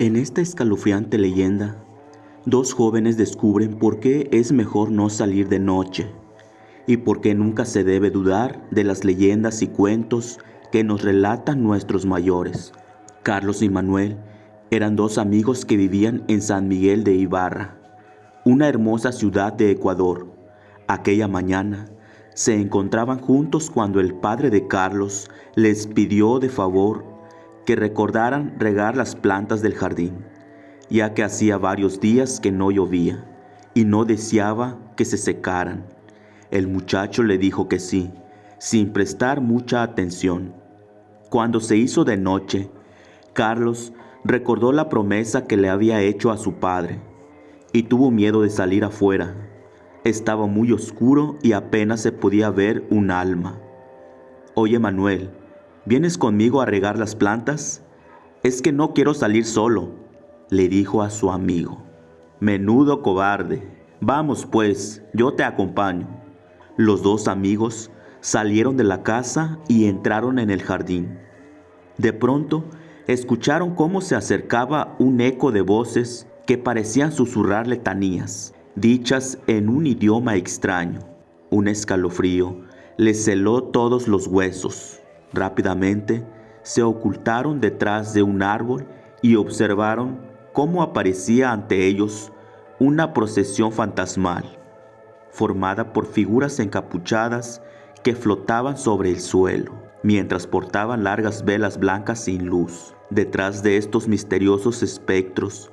En esta escalofriante leyenda, dos jóvenes descubren por qué es mejor no salir de noche y por qué nunca se debe dudar de las leyendas y cuentos que nos relatan nuestros mayores. Carlos y Manuel eran dos amigos que vivían en San Miguel de Ibarra, una hermosa ciudad de Ecuador. Aquella mañana se encontraban juntos cuando el padre de Carlos les pidió de favor que recordaran regar las plantas del jardín, ya que hacía varios días que no llovía y no deseaba que se secaran. El muchacho le dijo que sí, sin prestar mucha atención. Cuando se hizo de noche, Carlos recordó la promesa que le había hecho a su padre y tuvo miedo de salir afuera. Estaba muy oscuro y apenas se podía ver un alma. «Oye, Manuel, ¿vienes conmigo a regar las plantas? Es que no quiero salir solo», le dijo a su amigo. «Menudo cobarde. Vamos pues, yo te acompaño». Los dos amigos salieron de la casa y entraron en el jardín. De pronto, escucharon cómo se acercaba un eco de voces que parecían susurrar letanías, dichas en un idioma extraño. Un escalofrío les heló todos los huesos. Rápidamente se ocultaron detrás de un árbol y observaron cómo aparecía ante ellos una procesión fantasmal, formada por figuras encapuchadas que flotaban sobre el suelo, mientras portaban largas velas blancas sin luz. Detrás de estos misteriosos espectros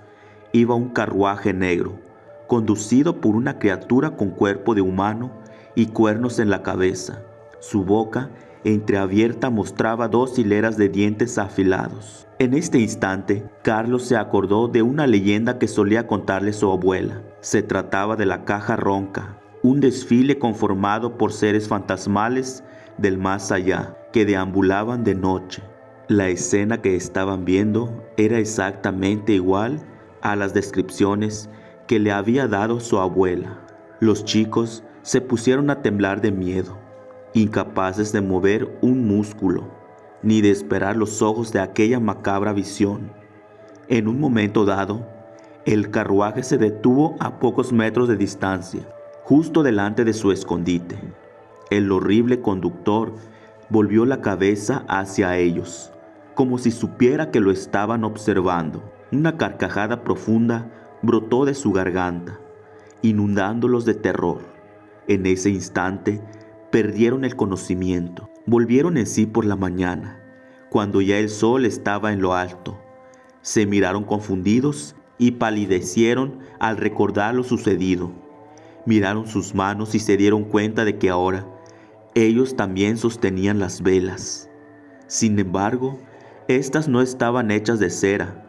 iba un carruaje negro, conducido por una criatura con cuerpo de humano y cuernos en la cabeza. Su boca entreabierta mostraba dos hileras de dientes afilados. En este instante, Carlos se acordó de una leyenda que solía contarle su abuela. Se trataba de la caja ronca, un desfile conformado por seres fantasmales del más allá que deambulaban de noche. La escena que estaban viendo era exactamente igual a las descripciones que le había dado su abuela. Los chicos se pusieron a temblar de miedo, incapaces de mover un músculo, ni de esperar los ojos de aquella macabra visión. En un momento dado, el carruaje se detuvo a pocos metros de distancia, justo delante de su escondite. El horrible conductor volvió la cabeza hacia ellos, como si supiera que lo estaban observando. Una carcajada profunda brotó de su garganta, inundándolos de terror. En ese instante perdieron el conocimiento. Volvieron en sí por la mañana, cuando ya el sol estaba en lo alto. Se miraron confundidos y palidecieron al recordar lo sucedido. Miraron sus manos y se dieron cuenta de que ahora ellos también sostenían las velas. Sin embargo, estas no estaban hechas de cera,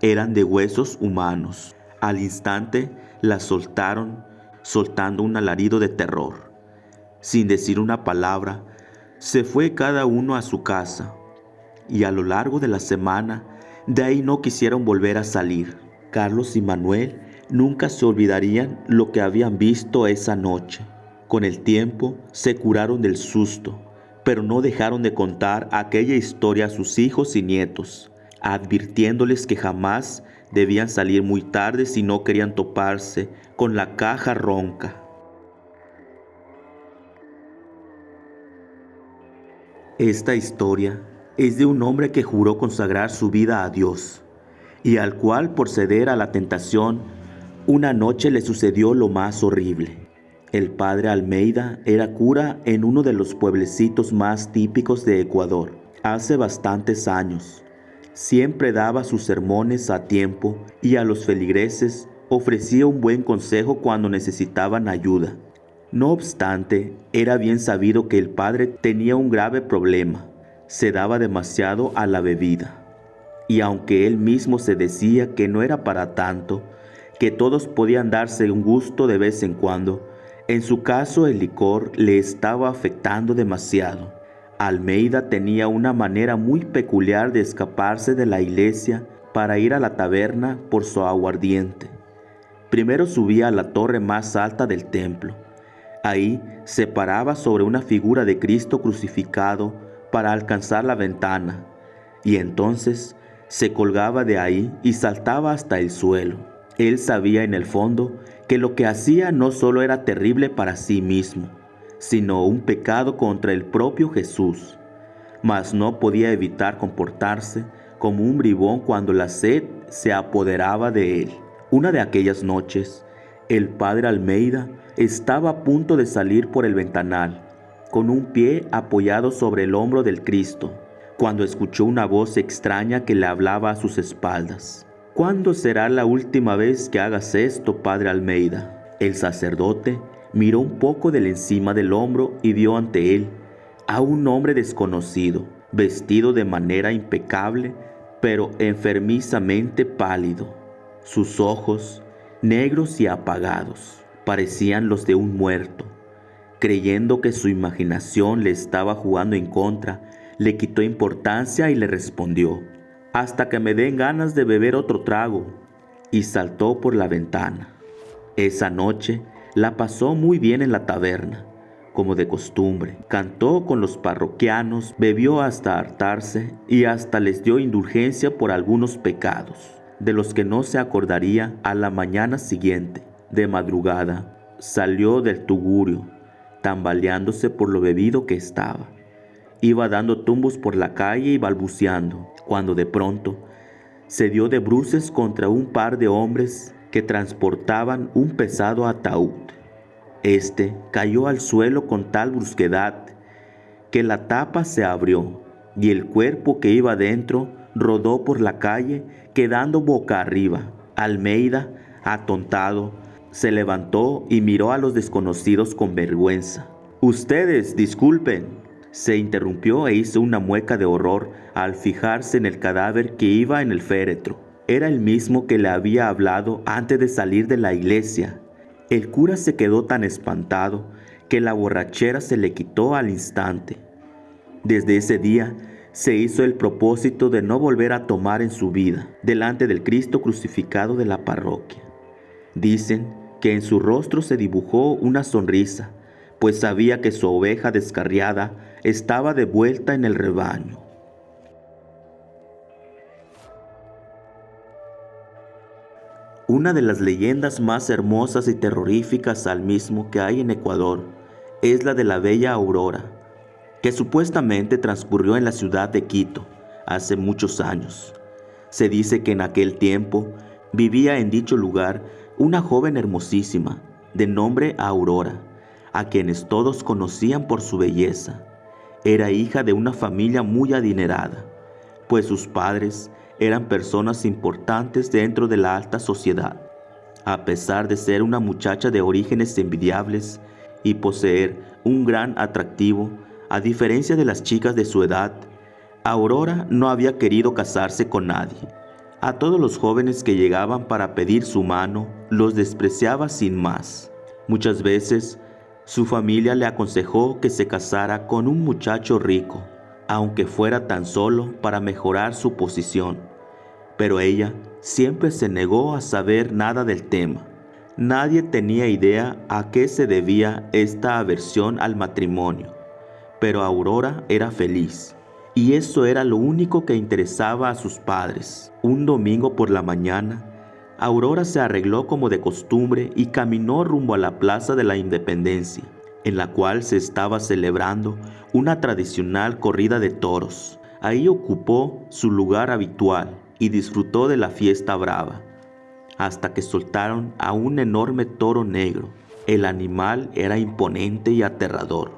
eran de huesos humanos. Al instante las soltaron, soltando un alarido de terror. Sin decir una palabra, se fue cada uno a su casa, y a lo largo de la semana, de ahí no quisieron volver a salir. Carlos y Manuel nunca se olvidarían lo que habían visto esa noche. Con el tiempo se curaron del susto, pero no dejaron de contar aquella historia a sus hijos y nietos, advirtiéndoles que jamás debían salir muy tarde si no querían toparse con la caja ronca. Esta historia es de un hombre que juró consagrar su vida a Dios y al cual, por ceder a la tentación, una noche le sucedió lo más horrible. El padre Almeida era cura en uno de los pueblecitos más típicos de Ecuador. Hace bastantes años, siempre daba sus sermones a tiempo y a los feligreses ofrecía un buen consejo cuando necesitaban ayuda. No obstante, era bien sabido que el padre tenía un grave problema: se daba demasiado a la bebida. Y aunque él mismo se decía que no era para tanto, que todos podían darse un gusto de vez en cuando, en su caso el licor le estaba afectando demasiado. Almeida tenía una manera muy peculiar de escaparse de la iglesia para ir a la taberna por su aguardiente. Primero subía a la torre más alta del templo. Ahí se paraba sobre una figura de Cristo crucificado para alcanzar la ventana, y entonces Se colgaba de ahí y saltaba hasta el suelo. Él sabía en el fondo que lo que hacía no solo era terrible para sí mismo, sino un pecado contra el propio Jesús. Mas no podía evitar comportarse como un bribón cuando la sed se apoderaba de él. Una de aquellas noches, el padre Almeida estaba a punto de salir por el ventanal, con un pie apoyado sobre el hombro del Cristo, cuando escuchó una voz extraña que le hablaba a sus espaldas. ¿Cuándo será la última vez que hagas esto, padre Almeida? El sacerdote miró un poco de encima del hombro y vio ante él a un hombre desconocido, vestido de manera impecable, pero enfermizamente pálido. Sus ojos, negros y apagados, parecían los de un muerto. Creyendo que su imaginación le estaba jugando en contra, le quitó importancia y le respondió: «Hasta que me den ganas de beber otro trago», y saltó por la ventana. Esa noche la pasó muy bien en la taberna, como de costumbre. Cantó con los parroquianos, bebió hasta hartarse y hasta les dio indulgencia por algunos pecados, de los que no se acordaría a la mañana siguiente. De madrugada salió del tugurio, tambaleándose por lo bebido que estaba. Iba dando tumbos por la calle y balbuceando, cuando de pronto se dio de bruces contra un par de hombres que transportaban un pesado ataúd. Este cayó al suelo con tal brusquedad que la tapa se abrió y el cuerpo que iba dentro rodó por la calle, quedando boca arriba. Almeida, atontado, se levantó y miró a los desconocidos con vergüenza. «Ustedes, disculpen», se interrumpió e hizo una mueca de horror al fijarse en el cadáver que iba en el féretro. Era el mismo que le había hablado antes de salir de la iglesia. El cura se quedó tan espantado que la borrachera se le quitó al instante. Desde ese día se hizo el propósito de no volver a tomar en su vida delante del Cristo crucificado de la parroquia. Dicen que en su rostro se dibujó una sonrisa, pues sabía que su oveja descarriada estaba de vuelta en el rebaño. Una de las leyendas más hermosas y terroríficas al mismo que hay en Ecuador es la de la bella Aurora, que supuestamente transcurrió en la ciudad de Quito hace muchos años. Se dice que en aquel tiempo vivía en dicho lugar una joven hermosísima de nombre Aurora, a quienes todos conocían por su belleza. Era hija de una familia muy adinerada, pues sus padres eran personas importantes dentro de la alta sociedad. A pesar de ser una muchacha de orígenes envidiables y poseer un gran atractivo, a diferencia de las chicas de su edad, Aurora no había querido casarse con nadie. A todos los jóvenes que llegaban para pedir su mano, los despreciaba sin más. Muchas veces, su familia le aconsejó que se casara con un muchacho rico, aunque fuera tan solo para mejorar su posición. Pero ella siempre se negó a saber nada del tema. Nadie tenía idea a qué se debía esta aversión al matrimonio, pero Aurora era feliz, y eso era lo único que interesaba a sus padres. Un domingo por la mañana, Aurora se arregló como de costumbre y caminó rumbo a la Plaza de la Independencia, en la cual se estaba celebrando una tradicional corrida de toros. Ahí ocupó su lugar habitual y disfrutó de la fiesta brava, hasta que soltaron a un enorme toro negro. El animal era imponente y aterrador,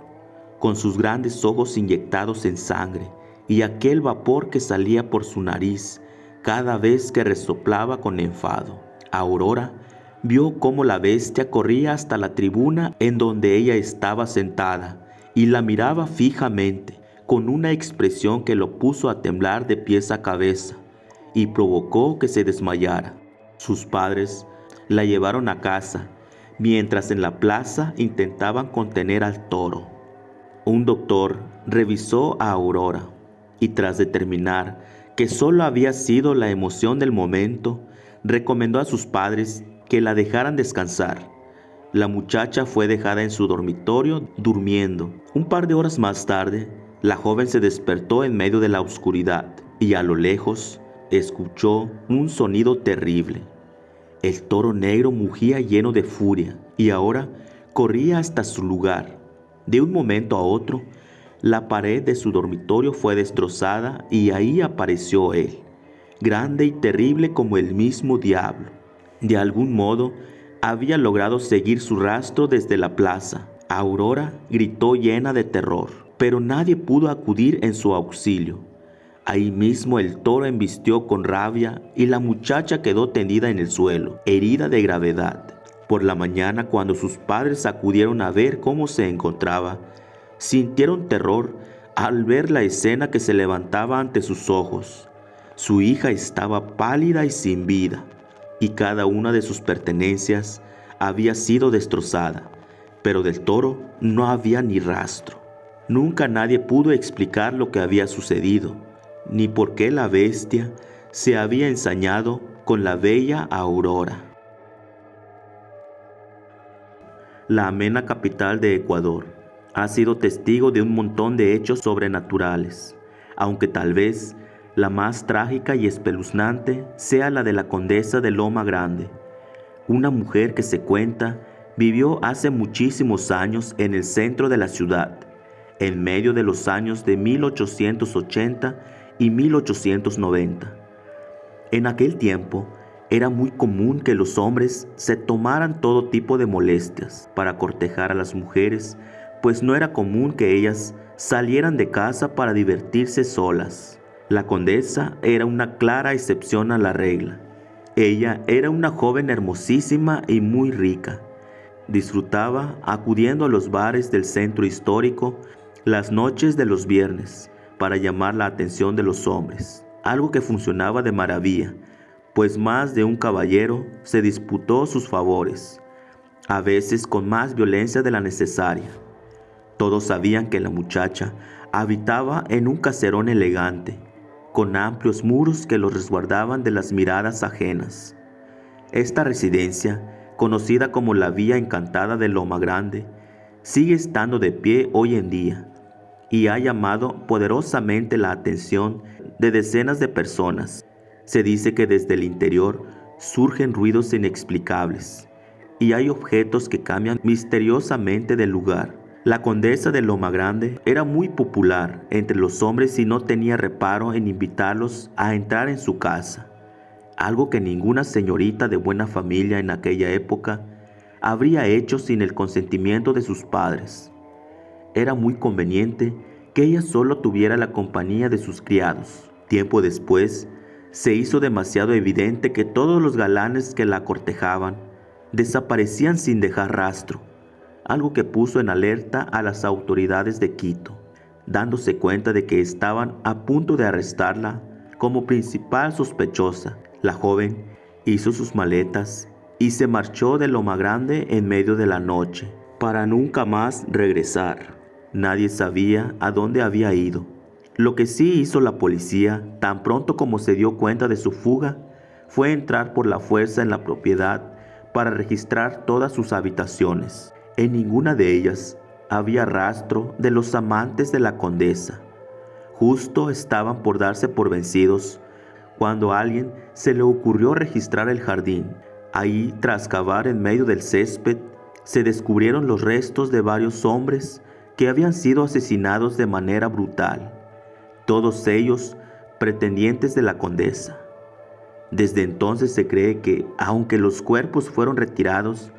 con sus grandes ojos inyectados en sangre y aquel vapor que salía por su nariz cada vez que resoplaba con enfado. Aurora vio cómo la bestia corría hasta la tribuna en donde ella estaba sentada y la miraba fijamente, con una expresión que lo puso a temblar de pies a cabeza y provocó que se desmayara. Sus padres la llevaron a casa, mientras en la plaza intentaban contener al toro. Un doctor revisó a Aurora y, tras determinar que solo había sido la emoción del momento, recomendó a sus padres que la dejaran descansar. La muchacha fue dejada en su dormitorio durmiendo. Un par de horas más tarde, la joven se despertó en medio de la oscuridad y a lo lejos escuchó un sonido terrible. El toro negro mugía lleno de furia y ahora corría hasta su lugar. De un momento a otro, la pared de su dormitorio fue destrozada y ahí apareció él, grande y terrible como el mismo diablo. De algún modo, había logrado seguir su rastro desde la plaza. Aurora gritó llena de terror, pero nadie pudo acudir en su auxilio. Ahí mismo el toro embistió con rabia y la muchacha quedó tendida en el suelo, herida de gravedad. Por la mañana, cuando sus padres acudieron a ver cómo se encontraba, sintieron terror al ver la escena que se levantaba ante sus ojos. Su hija estaba pálida y sin vida, y cada una de sus pertenencias había sido destrozada, pero del toro no había ni rastro. Nunca nadie pudo explicar lo que había sucedido, ni por qué la bestia se había ensañado con la bella Aurora. La amena capital de Ecuador ha sido testigo de un montón de hechos sobrenaturales, aunque tal vez la más trágica y espeluznante sea la de la condesa de Loma Grande, una mujer que se cuenta vivió hace muchísimos años en el centro de la ciudad, en medio de los años de 1880 y 1890. En aquel tiempo era muy común que los hombres se tomaran todo tipo de molestias para cortejar a las mujeres, pues no era común que ellas salieran de casa para divertirse solas. La condesa era una clara excepción a la regla. Ella era una joven hermosísima y muy rica. Disfrutaba acudiendo a los bares del centro histórico las noches de los viernes para llamar la atención de los hombres, algo que funcionaba de maravilla, pues más de un caballero se disputó sus favores, a veces con más violencia de la necesaria. Todos sabían que la muchacha habitaba en un caserón elegante, con amplios muros que los resguardaban de las miradas ajenas. Esta residencia, conocida como la Vía Encantada de Loma Grande, sigue estando de pie hoy en día y ha llamado poderosamente la atención de decenas de personas. Se dice que desde el interior surgen ruidos inexplicables y hay objetos que cambian misteriosamente de lugar. La condesa de Loma Grande era muy popular entre los hombres y no tenía reparo en invitarlos a entrar en su casa, algo que ninguna señorita de buena familia en aquella época habría hecho sin el consentimiento de sus padres. Era muy conveniente que ella solo tuviera la compañía de sus criados. Tiempo después, se hizo demasiado evidente que todos los galanes que la cortejaban desaparecían sin dejar rastro, algo que puso en alerta a las autoridades de Quito, dándose cuenta de que estaban a punto de arrestarla como principal sospechosa. La joven hizo sus maletas y se marchó de Loma Grande en medio de la noche, para nunca más regresar. Nadie sabía a dónde había ido. Lo que sí hizo la policía, tan pronto como se dio cuenta de su fuga, fue entrar por la fuerza en la propiedad para registrar todas sus habitaciones. En ninguna de ellas había rastro de los amantes de la condesa. Justo estaban por darse por vencidos cuando a alguien se le ocurrió registrar el jardín. Ahí, tras cavar en medio del césped, se descubrieron los restos de varios hombres que habían sido asesinados de manera brutal, todos ellos pretendientes de la condesa. Desde entonces se cree que, aunque los cuerpos fueron retirados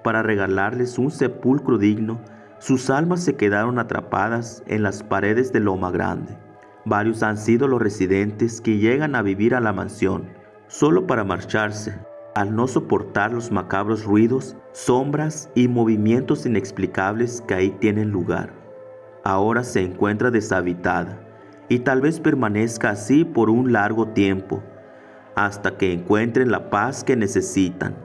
para regalarles un sepulcro digno, sus almas se quedaron atrapadas en las paredes de Loma Grande. Varios han sido los residentes que llegan a vivir a la mansión solo para marcharse, al no soportar los macabros ruidos, sombras y movimientos inexplicables que ahí tienen lugar. Ahora se encuentra deshabitada y tal vez permanezca así por un largo tiempo, hasta que encuentren la paz que necesitan.